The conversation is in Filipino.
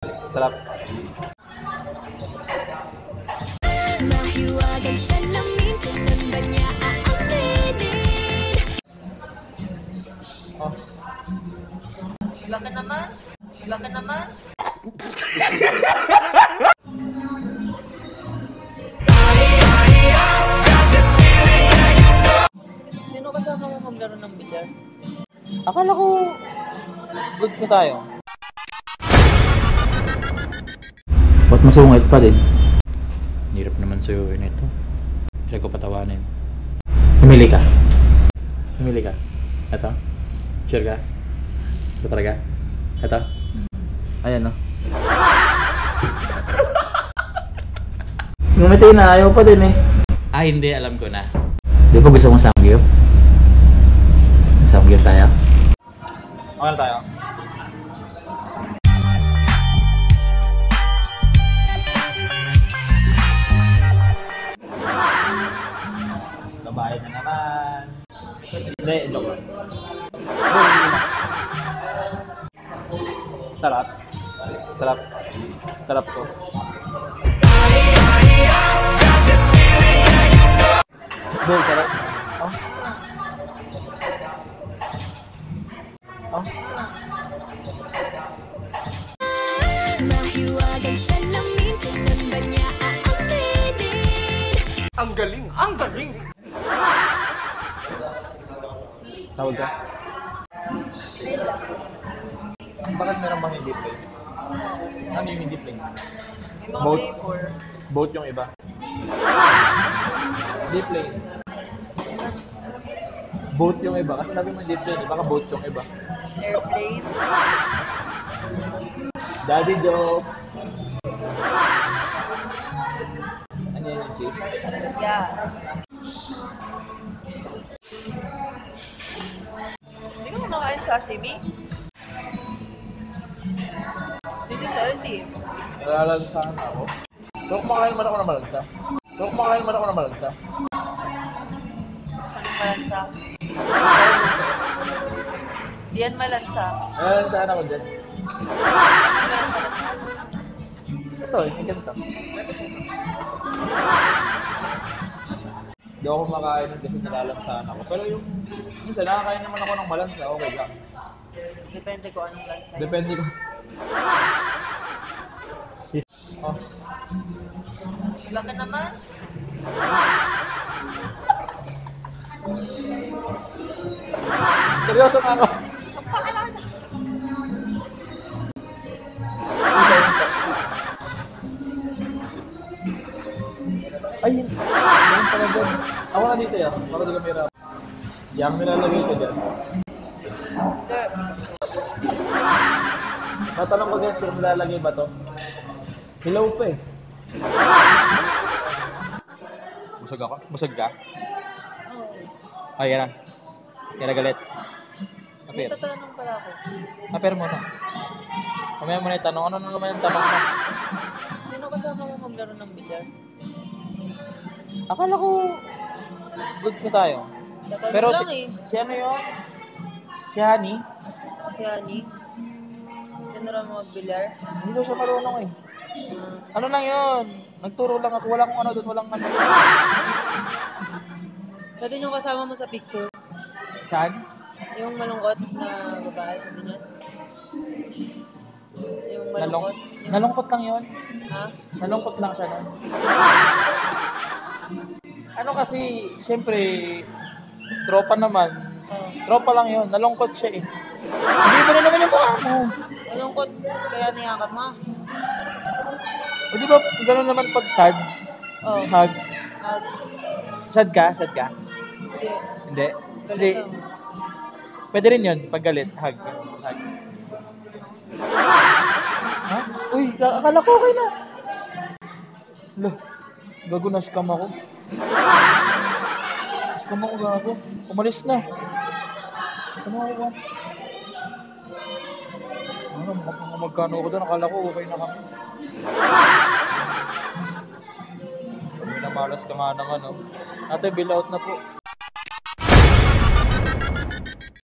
Sarap. Mahiwagang salamin, kailan ba niya aaminin? Oh. Laki naman. Laki naman. Sino kasama mo maglaro ng bilyar? Akala ko goods na tayo. Ba't masungit pa din? Hirap naman sa'yo nito. Sila ko patawanin. Pumili ka. Pumili ka. Ito? Sure ka? Ito talaga? Ito? Ayan no? Ngumiti na, ayaw pa din eh. Ah hindi, alam ko na. Di ba gusto mong samgyup? Samgyup tayo? Okay tayo? Babayad na naman. Hindi, joke lang. Sarap. Sarap. Sarap to. Hindi, sarap. Oh. Oh. Mahiwagang salamin, kailan ba niya aaminin? Ang galing! Ang galing! Tawag ka? Bakit meron bang hindi play? Ano yung hindi play? Boat? Boat yung iba. Hindi play. Boat yung iba. Kasi sabi mo hindi play. Baka boat yung iba. Airplane. Daddy jokes. Ano yun yung chief? Yeah. Hindi ka kumakain sashimi? Hindi healthy. Nalalansahan ako. So, kumakain man ako ng malansa. Anong malansa? Diyan malansa. Nalalansahan ako dyan. Ito, yung ganito. Hindi ako kumakain kasi nalalansahan ako. Pero yung minsan nakakain naman ako ng malansa, okay lang. Depende ko anong lansa. Depende ko. Oh. Laki naman. Seryoso na ako. Ay, yun pala dyan. Ako na dito yan, para di ka mahirap. Yang nilalagay ko dyan. Tatanong ko guys, kung nilalagay ba to? Hilaw pa eh. Busog ako? Busog ka? Oh, yan na. Yan na galit. May Apir. tatanong pala ako. Apir mo na. Mamaya mo na itanong. Ano naman yung tanong mo? Sino kasama mo maglaro ng bilyar? Akala ko goods na tayo. Tatanong Pero lang si ano yun? Si Honey? Si Ani. Tinuro mo magbilyar. Hindi daw siya marunong eh. Ano lang yun? Nagturo lang ako. Walang ano doon. Walang ano. Pwede yung kasama mo sa picture. Saan? Yung malungkot na babae. Sabi niya. Yung malungkot. Nalungkot lang yun. Ha? Nalungkot lang siya nun. Ano kasi, siyempre, tropa naman. Tropa lang yun. Nalungkot siya eh. Hindi mo na naman yung mukha mo. Malungkot. Kaya niyakap mo. O di ba, gano'n naman pag sad? Oh. Hug. Hug. Sad ka? Sad ka? Hindi. Hindi. Hindi. Galit lang. Pwede rin yun, pag galit. Hug. Hug. Ha? Uy, akala ko okay na. Loh, gago na scam ako. Scam ako gago. Umalis na. Ano ako? Ano, magkano ako doon? Akala ko okay na kami. Namalas ka nga naman, oh. Ate, bill out na po.